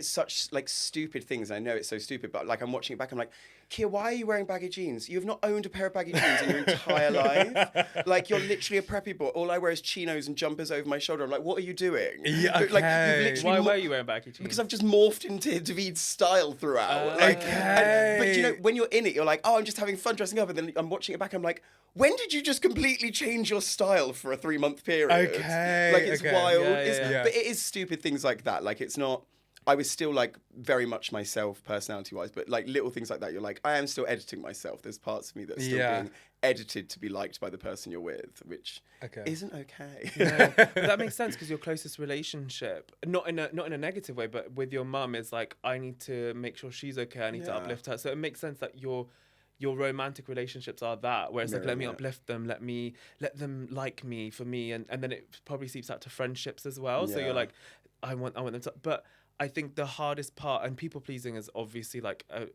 such like stupid things. And I know it's so stupid, but like I'm watching it back, I'm like, Kia, why are you wearing baggy jeans? You have not owned a pair of baggy jeans in your entire life. Like, you're literally a preppy boy. All I wear is chinos and jumpers over my shoulder. I'm like, what are you doing? Yeah, okay. Like, you've literally why were you wearing baggy jeans? Because I've just morphed into David's style throughout. But you know, when you're in it, you're like, oh, I'm just having fun dressing up. And then I'm watching it back, I'm like, when did you just completely change your style for a 3-month period? Okay. Like, it's wild. Yeah. But it is stupid things like that. Like, it's not... I was still like very much myself personality-wise, but like little things like that, you're like, I am still editing myself. There's parts of me that are still being edited to be liked by the person you're with, which isn't okay. No, but that makes sense because your closest relationship, not in a negative way, but with your mum, is like, I need to make sure she's okay. I need to uplift her. So it makes sense that your romantic relationships are that, where it's like, let me uplift them, let them like me for me, and then it probably seeps out to friendships as well. So you're like, I want them to, but I think the hardest part, and people pleasing is obviously like a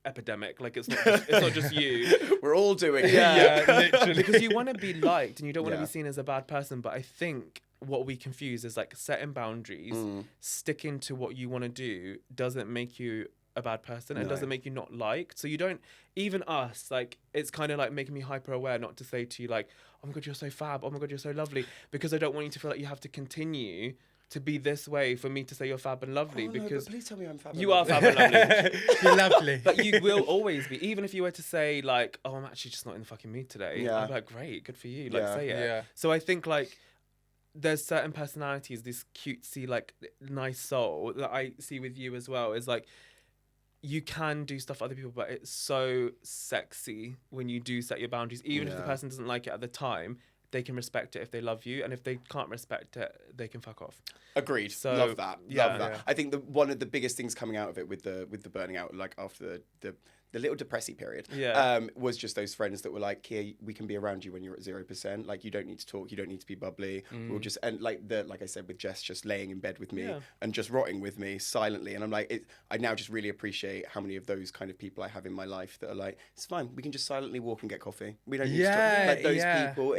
epidemic. Like, it's not just you. We're all doing it. Yeah, literally. Because you want to be liked and you don't want to be seen as a bad person. But I think what we confuse is like setting boundaries, sticking to what you want to do doesn't make you a bad person and No. doesn't make you not liked. So you don't, even us, like, it's kind of like making me hyper aware not to say to you like, oh my God, you're so fab. Oh my God, you're so lovely. Because I don't want you to feel like you have to continue to be this way for me to say you're fab and lovely. No, because but please tell me I'm fab. you are fab and lovely. You're lovely. But you will always be, even if you were to say like, oh, I'm actually just not in the fucking mood today. Yeah. I'd be like, great, good for you. Like, Yeah. say it. Yeah. So I think like there's certain personalities, this cutesy, like nice soul that I see with you as well, is like, you can do stuff for other people, but it's so sexy when you do set your boundaries. Even if the Yeah. person doesn't like it at the time, they can respect it if they love you. And if they can't respect it, they can fuck off. Agreed. So, Love that. yeah. Love that. Yeah. I think one of the biggest things coming out of it with the burning out, like after the little depressy period, was just those friends that were like, Keye, we can be around you when you're at 0%. Like, you don't need to talk, you don't need to be bubbly. We'll just, and like I said, with Jess just laying in bed with me and just rotting with me silently. And I'm like, I now just really appreciate how many of those kind of people I have in my life that are like, it's fine, we can just silently walk and get coffee. We don't need to talk. Like those people,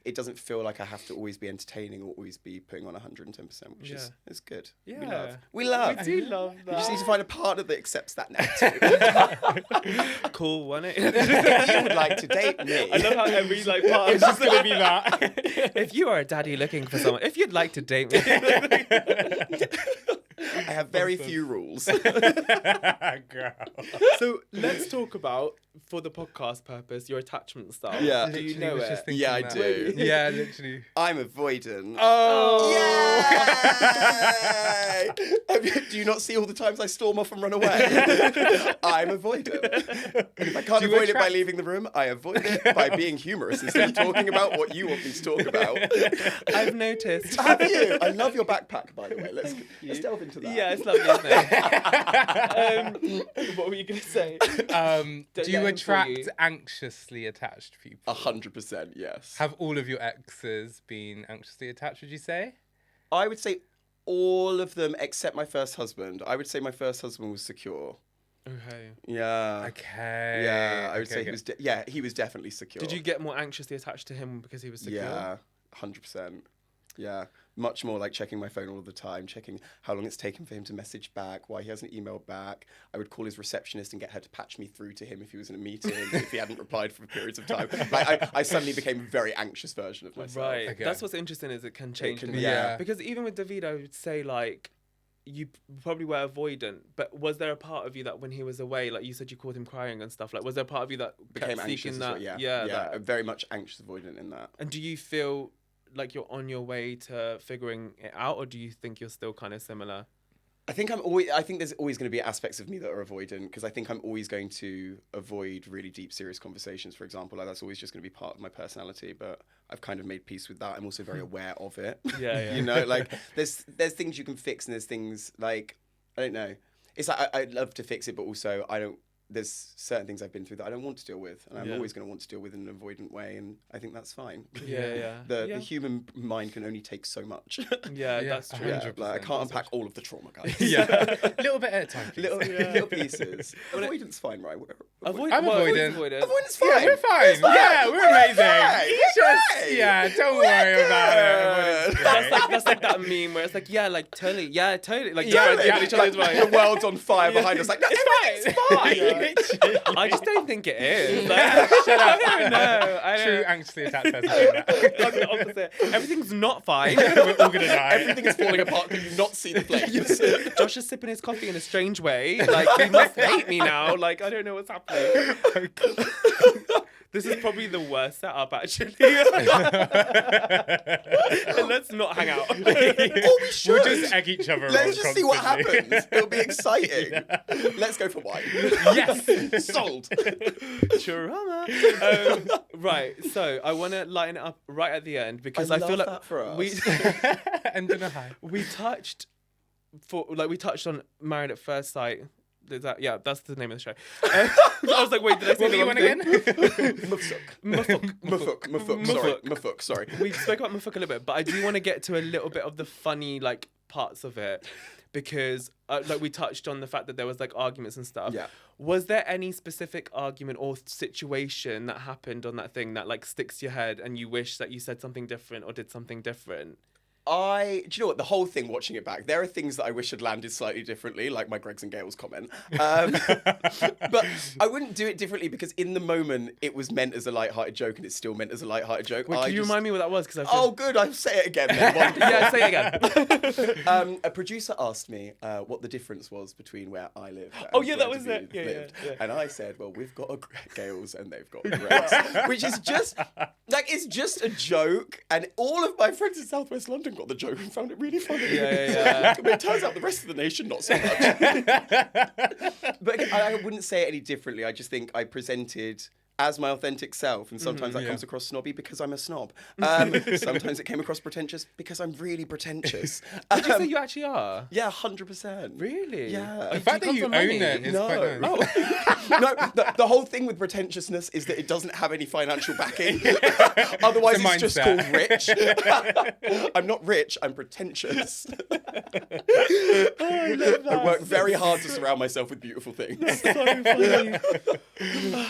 it doesn't feel like I have to always be entertaining or always be putting on 110%, which is it's good. Yeah. We love. We do love You just need that. to find a partner that accepts that now too. Cool, wasn't it? You would like to date me. I love how every like part It's just gonna be that. if you are a daddy looking for someone, if you'd like to date me. I have very few rules. Girl. So let's talk about, for the podcast purpose, your attachment style. Yeah. Do you Literally know was it? just thinking Yeah, I that. do. Yeah, literally. I'm avoidant. Oh. Yay! Do you not see all the times I storm off and run away? I'm avoidant. And if I can't Do you avoid it by attract- leaving the room, I avoid it by being humorous instead of talking about what you want me to talk about. I've noticed. Have you? I love your backpack, by the way. Let's delve into that. Yeah, it's lovely, isn't it? What were you going to say? Do you let him attract fool you. anxiously attached people? 100%, yes. Have all of your exes been anxiously attached, would you say? I would say all of them except my first husband. I would say my first husband was secure. Okay. Yeah. Okay. Yeah, I would Okay, say okay. he was definitely secure. Did you get more anxiously attached to him because he was secure? Yeah, 100%. Yeah, much more like checking my phone all the time, checking how long it's taken for him to message back, why he hasn't emailed back. I would call his receptionist and get her to patch me through to him if he was in a meeting, if he hadn't replied for periods of time. Like I suddenly became a very anxious version of myself. Right. Okay. That's what's interesting, is it can change. can- depending- yeah. Because even with David, I would say like, you probably were avoidant, but was there a part of you that when he was away, like you said, you called him crying and stuff, like was there a part of you that Became kept anxious seeking as that? well. Yeah, that- very much anxious avoidant in that. And do you feel like you're on your way to figuring it out, or do you think you're still kind of similar? I think there's always going to be aspects of me that are avoidant, because I think I'm always going to avoid really deep, serious conversations, for example. Like, that's always just going to be part of my personality, but I've kind of made peace with that. I'm also very aware of it. Yeah. You know, like there's things you can fix, and there's things like, I don't know. It's like I'd love to fix it, but also there's certain things I've been through that I don't want to deal with, and I'm always going to want to deal with in an avoidant way, and I think that's fine. Yeah. The human mind can only take so much. Yeah, Yeah, that's true. Yeah, 100%. like, I can't unpack all of the trauma, guys. Yeah. Little bit at a time, please. little pieces. Avoidance fine, right? I'm Well, avoidant. Avoidance fine. Yeah, we're fine. It's fine. Yeah, we're amazing. Fine. It's We're just, great. yeah, don't We're worry about good. it. That's like that meme where it's like, yeah, like totally, like Yeah, different, yeah, each other's Like, right. the world's on fire behind us. Like, no, everything's fine. I just don't think it is. Like, Shut up. I don't know. I don't True know. anxiously attached person doing that. I'm the opposite. Everything's not fine. We're all gonna die. Everything is falling apart. Can you not see the flames? Josh is sipping his coffee in a strange way. Like, he must hate me now. Like, I don't know what's happening. This is probably the worst setup, actually. Let's not hang out. Or we should. We'll just egg each other on Let's just see what constantly. happens. It'll be exciting. Let's go for wine. Yes. Sold. Trauma. Right, so I want to lighten it up right at the end, because I, love feel like that for us. End on a high. we touched on Married at First Sight. Is that, yeah, that's the name of the show. I was like, wait, did I say What the were you wrong on thing? again? Mafuk. Sorry. We spoke about Mufuk a little bit, but I do want to get to a little bit of the funny like parts of it, because like we touched on the fact that there was like arguments and stuff. Yeah. Was there any specific argument or situation that happened on that thing that like sticks to your head and you wish that you said something different or did something different? do you know what? The whole thing, watching it back, there are things that I wish had landed slightly differently, like my Greggs and Gales comment. But I wouldn't do it differently because in the moment it was meant as a light-hearted joke and it's still meant as a light-hearted joke. Wait, can you remind me what that was? Oh, good. I'll say it again then. Yeah, say it again. A producer asked me what the difference was between where I live and Oh, yeah, that where was David it. lived. Yeah. And I said, well, we've got a Gales and they've got Greggs, which is just, like, it's just a joke. And all of my friends in South West London got the joke and found it really funny. Yeah. But it turns out the rest of the nation not so much. But again, I wouldn't say it any differently. I just think I presented as my authentic self, and sometimes that comes across snobby because I'm a snob. Sometimes it came across pretentious because I'm really pretentious. Would you say you actually are? Yeah, 100%. Really? Yeah. The fact that you own it is quite nice. No, the whole thing with pretentiousness is that it doesn't have any financial backing. Otherwise, it's just called rich. I'm not rich, I'm pretentious. I love that. I work very hard to surround myself with beautiful things. So funny.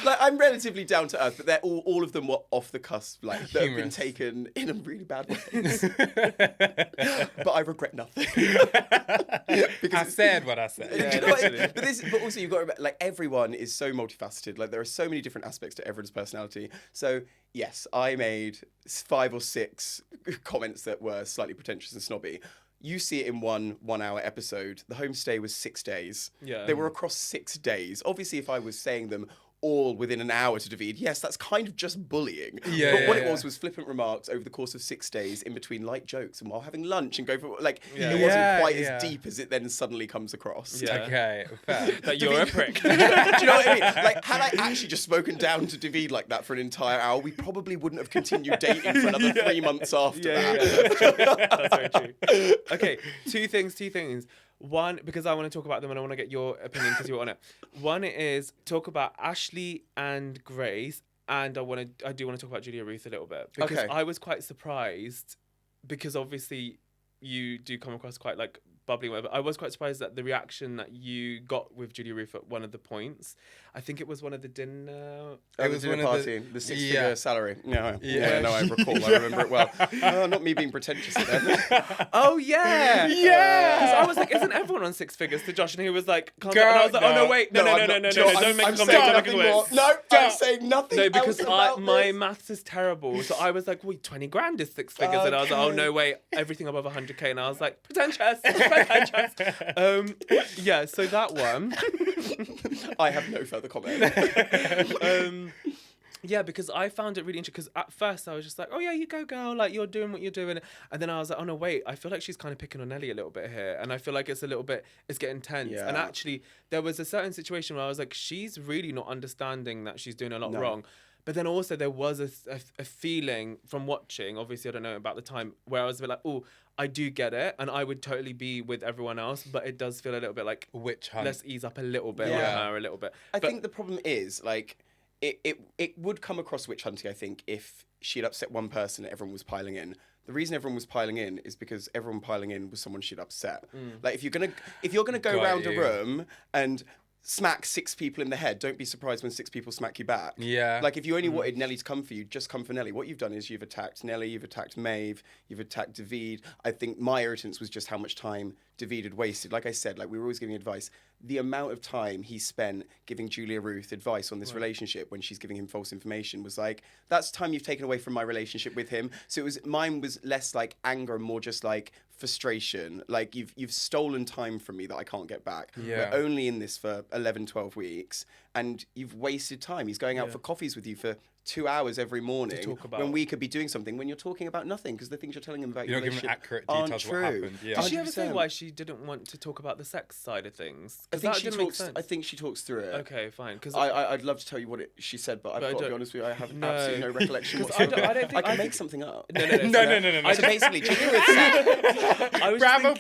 Like, I'm relatively down to earth, but they're all of them were off the cusp, like that have been Humorous. taken in a really bad ways. But I regret nothing. I said what I said. Do you know what? But also you've got to remember, like, everyone is so multifaceted. Like, there are so many different aspects to everyone's personality. So yes, I made 5 or 6 comments that were slightly pretentious and snobby. You see it in one hour episode. The homestay was 6 days. Yeah. They were across 6 days. Obviously, if I was saying them all within an hour to David, yes, that's kind of just bullying. Yeah, but what yeah, it was flippant remarks over the course of 6 days in between light jokes and while having lunch and go for, like, Yeah. it wasn't Yeah, quite yeah. as deep as it then suddenly comes across. Yeah. Okay, fair. That you're a prick. Do you know what I mean? Like, had I actually just spoken down to David like that for an entire hour, we probably wouldn't have continued dating for another 3 months after that. Yeah, that's very true. Okay, two things. One, because I want to talk about them and I want to get your opinion because you're on it. One is talk about Ashley and Grace, and I do want to talk about Julia Ruth a little bit because Okay. I was quite surprised because obviously you do come across quite like bubbly, whatever. I was quite surprised at the reaction that you got with Julia Ruth at one of the points. I think it was one of the dinner. It was one of the 6-figure salary. No, I recall. I remember it well. Not me being pretentious again. Oh yeah, Yeah. Because I was like, isn't everyone on 6 figures? To Josh, and he was like, calm Girl, down. And I was like, oh no, no. wait, no, I'm don't make a I'm comment. saying Don't make a nothing more. comment. No, I'm saying nothing. No, because else about my this. maths is terrible. So I was like, wait, 20 grand is 6 figures. And I was like, oh no, wait, everything above 100k. And I was like, pretentious. Yeah, so that one. I have no further comment. Yeah, because I found it really interesting. Because at first I was just like, oh yeah, you go, girl. Like, you're doing what you're doing. And then I was like, oh no, wait. I feel like she's kind of picking on Ellie a little bit here. And I feel like it's getting tense. Yeah. And actually, there was a certain situation where I was like, she's really not understanding that she's doing a lot wrong. But then also there was a feeling from watching, obviously I don't know about the time, where I was a bit like, oh, I do get it. And I would totally be with everyone else. But it does feel a little bit like, Witch hunt. let's ease up a little bit on Yeah. her a little bit. I think the problem is, like, it would come across witch hunting, I think, if she'd upset one person and everyone was piling in. The reason everyone was piling in is because everyone piling in was someone she'd upset. Like, if you're gonna go Got around you. a room and smack 6 people in the head, don't be surprised when 6 people smack you back. Yeah. Like, if you only wanted Nelly to come for you, just come for Nelly. What you've done is you've attacked Nelly, you've attacked Maeve, you've attacked David. I think my irritance was just how much time David had wasted. Like I said, like, we were always giving advice. The amount of time he spent giving Julia Ruth advice on this relationship when she's giving him false information was like, that's time you've taken away from my relationship with him. So mine was less like anger and more just like frustration. Like, you've stolen time from me that I can't get back. Yeah. We're only in this for 11, 12 weeks and you've wasted time. He's going out for coffees with you for 2 hours every morning talk about- when we could be doing something, when you're talking about nothing because the things you're telling him about You're your not giving relationship accurate aren't details of true. what happened. Yeah. Did she ever say 100%. why she didn't want to talk about the sex side of things? I 'Cause think that she didn't make talks. sense. I think she talks through it. Okay, fine. Because I'd love to tell you what she said, but I've But I got to be don't- honest with you. I have No. absolutely no recollection 'Cause whatsoever. I don't think- I can I make think- something up. No. No. So basically, Julia Ruth said, I was Bravo.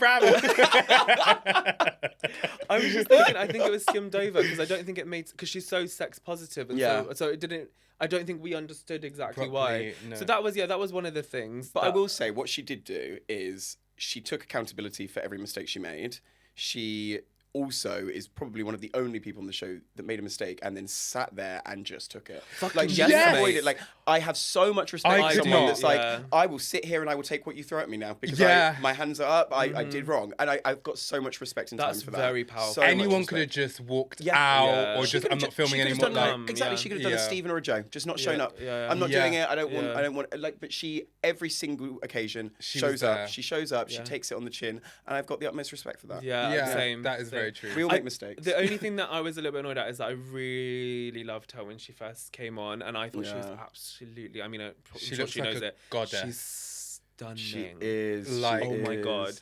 I was just thinking. I think it was skimmed over because I don't think it made because she's so sex positive and Yeah. so it didn't. I don't think we understood exactly why. Properly, no. So that was one of the things. but I will say what she did do is she took accountability for every mistake she made. She also is probably one of the only people on the show that made a mistake and then sat there and just took it. Fucking Like, she yes, didn't mate. avoid it. Like, I have so much respect I for could someone not. that's like, Yeah. I will sit here and I will take what you throw at me now because Yeah. my hands are up. I did wrong, and I've got so much respect and That's time for that. very powerful. So much Anyone could have respect. just walked Yeah. out Yeah. or She just, I'm not filming She could've anymore. done Like, that. Exactly, yeah. she could have done a Yeah. Stephen or a Joe, just not shown up. yeah. I'm not Yeah. doing it. I don't want. Yeah. I don't want. Like, but she every single occasion She was shows up. there. She shows up. She Yeah. takes it on the chin, and I've got the utmost respect for that. Yeah, same. that is same. very true. We all make mistakes. The only thing that I was a little bit annoyed at is that I really loved her when she first came on, and I thought she was Yeah. absolutely. I mean, She looks she like knows a it. goddess. She's stunning. She is. Like- she Oh my is. God.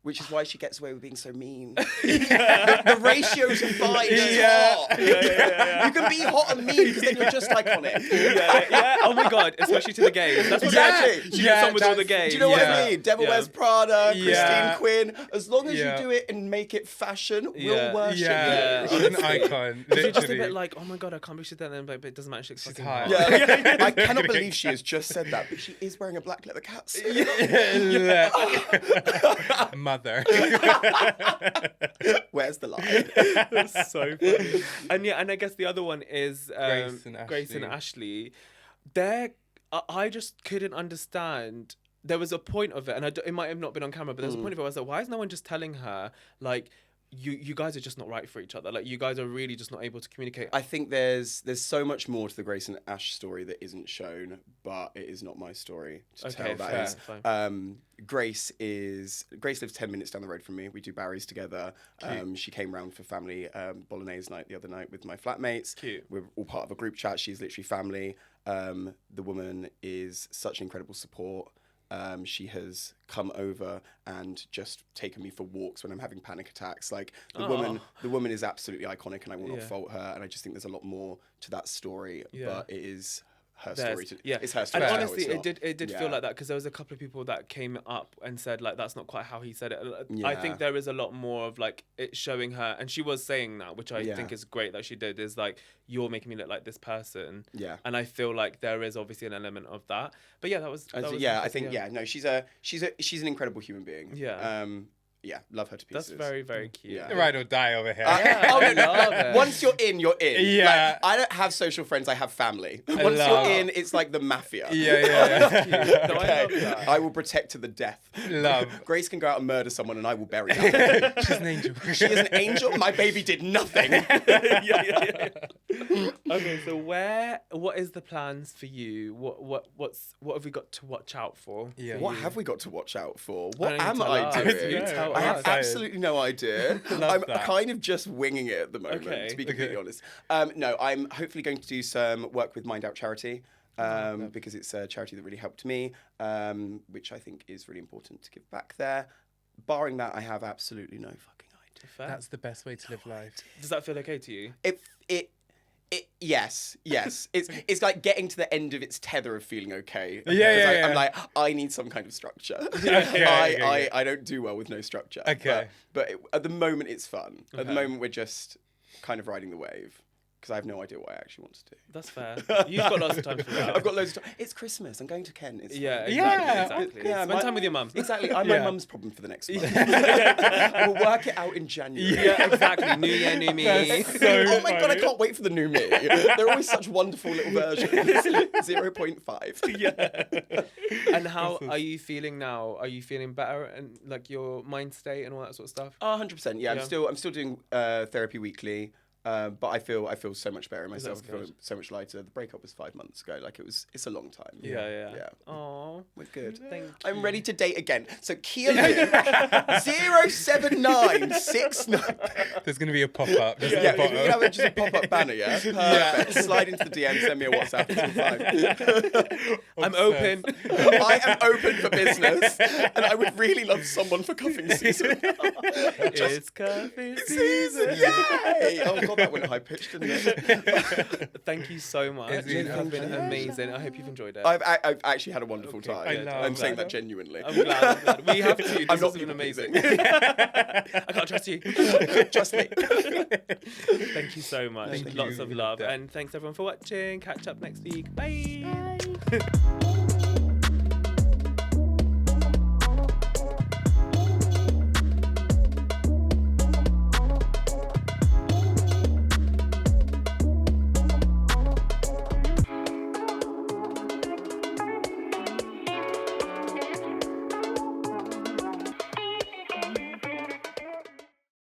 Which is why she gets away with being so mean. The ratios are fine. She's Yeah. hot. You can be hot and mean because then you're just iconic. Yeah. Oh my god, especially to the gays. That's what Exactly. she Yeah, gets on with all the that's- gays. Do you know what Yeah. I mean? Devil Yeah. Wears Prada, Yeah. Christine Quinn. As long as Yeah. you do it and make it fashion, Yeah. we'll worship Yeah, you. she's an icon. You're just a Literally. bit like, oh my god, I can't believe she's there, then, but it doesn't matter. She's She's fucking hot. hot. Yeah, I cannot believe she has just said that, but she is wearing a black leather cat. Mother. Where's the line? That's so funny. And I guess the other one is Grace and Ashley. I just couldn't understand. There was a point of it, and it might have not been on camera, but there was a point of it where I was like, why is no one just telling her, like, you guys are just not right for each other. Like, you guys are really just not able to communicate. I think there's so much more to the Grace and Ash story that isn't shown, but it is not my story to tell. That fair, is. fine. Grace lives 10 minutes down the road from me. We do Barry's together. She came round for family bolognese night the other night with my flatmates. Cute. We're all part of a group chat. She's literally family. The woman is such an incredible support. She has come over and just taken me for walks when I'm having panic attacks. Like, the woman is absolutely iconic, and I will not fault her. And I just think there's a lot more to that story, but it is her story. It's her story. And to tell, honestly, it's not. it did feel Yeah. like that because there was a couple of people that came up and said, like, that's not quite how he said it. I Yeah. think there is a lot more of, like, it showing her, and she was saying that, which I think is great that she did, is like, you're making me look like this person. Yeah. And I feel like there is obviously an element of that. But yeah, that was I think no, she's an incredible human being. Yeah. Love her to pieces. That's very, very cute. Yeah. Ride or die over here. Yeah, I love it. Once you're in, you're in. Yeah. Like, I don't have social friends, I have family. Once love- you're in, it's like the mafia. Yeah. No, I love that. I will protect to the death. Love. Grace can go out and murder someone and I will bury her. She's an angel. She is an angel. My baby did nothing. Okay, so what is the plans for you? What have we got to watch out for? Yeah. What have we got to watch out for? I What don't am need to I ask. doing? You tell I have us. absolutely no idea. I'm that. kind of just winging it at the moment, Okay. to be completely Okay. honest. No, I'm hopefully going to do some work with Mind Out Charity. Because it's a charity that really helped me, which I think is really important to give back there. Barring that, I have absolutely no fucking idea. Fair. That's the best way to live life. Does that feel okay to you? Yes. It's like getting to the end of its tether of feeling okay. Yeah. I'm like, I need some kind of structure. Okay. I don't do well with no structure. Okay. But at the moment, it's fun. At the Okay. moment, we're just kind of riding the wave. Because I have no idea what I actually want to do. That's fair. You've got lots of time to figure out. I've got loads of time. It's Christmas. I'm going to Kent. It's Yeah, fine. exactly. Yeah, Spend time with your mum. Exactly. I'm my Yeah. mum's problem for the next month. We'll work it out in January. Yeah, exactly. New year, new me. That's so Oh my god, I funny. can't wait for the new me. They're always such wonderful little versions. 0.5. Yeah. And how are you feeling now? Are you feeling better and like your mind state and all that sort of stuff? 100%. Yeah, Yeah. I'm still doing therapy weekly. But I feel so much better in myself. I feel good. so much lighter. The breakup was 5 months ago. Like it's a long time. Yeah. Yeah. Oh, We're good. thank I'm you. ready to date again. So Kia 07969. There's going to be a pop-up. Just Yeah, at the you can bottom. have just a pop-up banner, yeah? Perfect. Slide into the DM, send me a WhatsApp. It's all fine. I'm open. I am open for business, and I would really love someone for cuffing season. It's coffee season. Yay! Oh god, that went high pitched, didn't it? Thank you so much. It's You been have a been pleasure. amazing. I hope you've enjoyed it. I've actually had a wonderful time. I love I'm saying that. that genuinely. I'm glad. We have to. This I'm not has been people amazing. pleasing. I can't trust you. Trust me. Thank you so much. Thank Lots you. of We love. loved it. And thanks everyone for watching. Catch up next week. Bye.